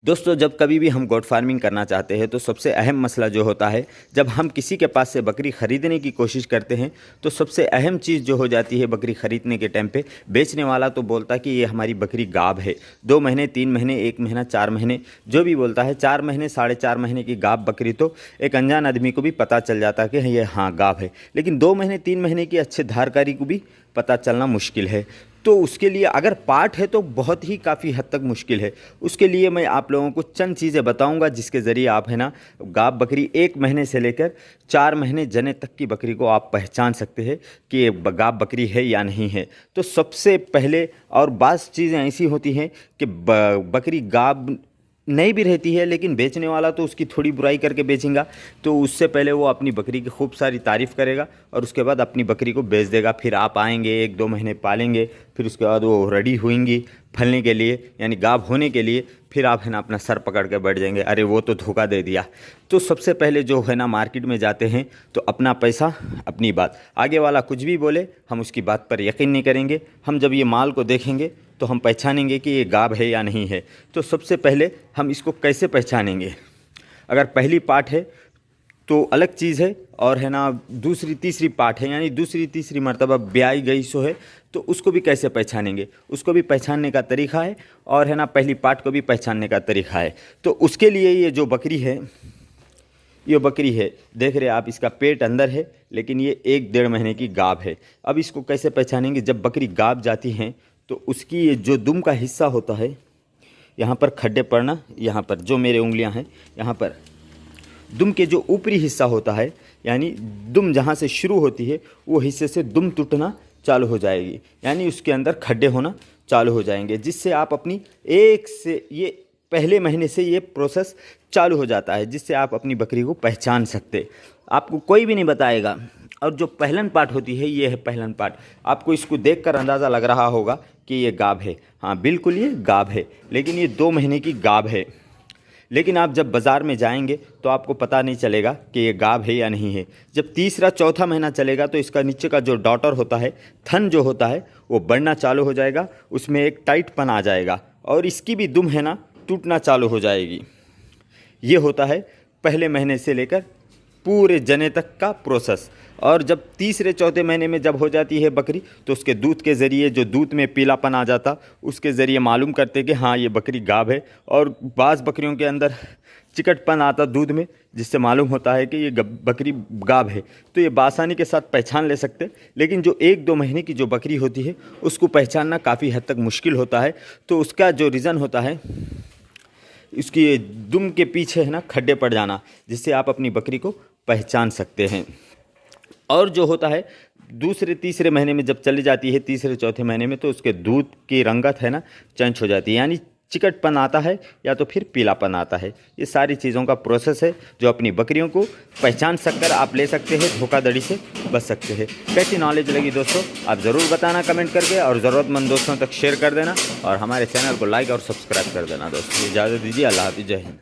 दोस्तों, जब कभी भी हम गोट फार्मिंग करना चाहते हैं तो सबसे अहम मसला जो होता है, जब हम किसी के पास से बकरी ख़रीदने की कोशिश करते हैं तो सबसे अहम चीज़ जो हो जाती है बकरी ख़रीदने के टाइम पे, बेचने वाला तो बोलता कि ये हमारी बकरी गाब है। 2 महीने, 3 महीने, 1 महीना, 4 महीने, जो भी बोलता है, 4 महीने, साढ़े 4 महीने की गाब बकरी तो एक अनजान आदमी को भी पता चल जाता है कि ये हाँ गाब है। लेकिन 2 महीने, 3 महीने की अच्छे धारकारी को भी पता चलना मुश्किल है। तो उसके लिए अगर पाठ है तो बहुत ही काफ़ी हद तक मुश्किल है। उसके लिए मैं आप लोगों को चंद चीज़ें बताऊंगा जिसके ज़रिए आप है ना गाब बकरी 1 महीने से लेकर 4 महीने जने तक की बकरी को आप पहचान सकते हैं कि ये गाब बकरी है या नहीं है। तो सबसे पहले, और बाज़ चीज़ें ऐसी होती हैं कि बकरी गाब नहीं भी रहती है लेकिन बेचने वाला तो उसकी थोड़ी बुराई करके बेचेगा, तो उससे पहले वो अपनी बकरी की खूब सारी तारीफ़ करेगा और उसके बाद अपनी बकरी को बेच देगा। फिर आप आएंगे, 1-2 महीने पालेंगे, फिर उसके बाद वो रेडी होंगी फलने के लिए, यानी गाब होने के लिए। फिर आप है ना अपना सर पकड़ के बैठ जाएंगे, अरे वो तो धोखा दे दिया। तो सबसे पहले जो है ना मार्केट में जाते हैं तो अपना पैसा अपनी बात, आगे वाला कुछ भी बोले हम उसकी बात पर यकीन नहीं करेंगे। हम जब ये माल को देखेंगे तो हम पहचानेंगे कि ये गाब है या नहीं है। तो सबसे पहले हम इसको कैसे पहचानेंगे? अगर पहली पार्ट है तो अलग चीज़ है, और है ना दूसरी तीसरी पार्ट है, यानी दूसरी तीसरी मर्तबा ब्याई गई सो है, तो उसको भी कैसे पहचानेंगे? उसको भी पहचानने का तरीका है, और है ना पहली पार्ट को भी पहचानने का तरीका है। तो उसके लिए ये जो बकरी है, ये बकरी है, देख रहे आप, इसका पेट अंदर है लेकिन ये 1-1.5 महीने की गाब है। अब इसको कैसे पहचानेंगे? जब बकरी गाब जाती हैं तो उसकी ये जो दुम का हिस्सा होता है, यहाँ पर खड्डे पड़ना, यहाँ पर जो मेरे उंगलियाँ हैं, यहाँ पर दुम के जो ऊपरी हिस्सा होता है, यानी दुम जहाँ से शुरू होती है वो हिस्से से दुम टूटना चालू हो जाएगी, यानी उसके अंदर खड्डे होना चालू हो जाएंगे, जिससे आप अपनी एक से ये पहले महीने से ये प्रोसेस चालू हो जाता है, जिससे आप अपनी बकरी को पहचान सकते। आपको कोई भी नहीं बताएगा। और जो पहलन पार्ट होती है, ये है पहलन पार्ट। आपको इसको देखकर अंदाज़ा लग रहा होगा कि ये गाब है। हाँ बिल्कुल ये गाब है, लेकिन ये 2 महीने की गाब है। लेकिन आप जब बाज़ार में जाएंगे तो आपको पता नहीं चलेगा कि ये गाब है या नहीं है। जब तीसरा चौथा महीना चलेगा तो इसका नीचे का जो डॉटर होता है, थन जो होता है, वो बढ़ना चालू हो जाएगा, उसमें एक टाइटपन आ जाएगा और इसकी भी दुम है ना टूटना चालू हो जाएगी। ये होता है पहले महीने से लेकर पूरे जने तक का प्रोसेस। और जब तीसरे चौथे महीने में जब हो जाती है बकरी, तो उसके दूध के ज़रिए, जो दूध में पीलापन आ जाता, उसके ज़रिए मालूम करते कि हाँ ये बकरी गाब है। और बाज़ बकरियों के अंदर चिकटपन आता दूध में, जिससे मालूम होता है कि ये बकरी गाब है। तो ये बासानी के साथ पहचान ले सकते। लेकिन जो 1-2 महीने की जो बकरी होती है उसको पहचानना काफ़ी हद तक मुश्किल होता है। तो उसका जो रीज़न होता है, इसकी दुम के पीछे है ना खड्डे पड़ जाना, जिससे आप अपनी बकरी को पहचान सकते हैं। और जो होता है दूसरे तीसरे महीने में जब चली जाती है, तीसरे चौथे महीने में, तो उसके दूध की रंगत है ना चेंज हो जाती है, यानी चिकटपन आता है या तो फिर पीलापन आता है। ये सारी चीज़ों का प्रोसेस है जो अपनी बकरियों को पहचान सककर आप ले सकते हैं, धोखाधड़ी से बच सकते हैं। कैसी नॉलेज लगी दोस्तों, आप ज़रूर बताना कमेंट करके, और ज़रूरतमंद दोस्तों तक शेयर कर देना, और हमारे चैनल को लाइक और सब्सक्राइब कर देना। दोस्तों इजाज़त दीजिए, अल्लाह हाफ़िज़, जय हिंद।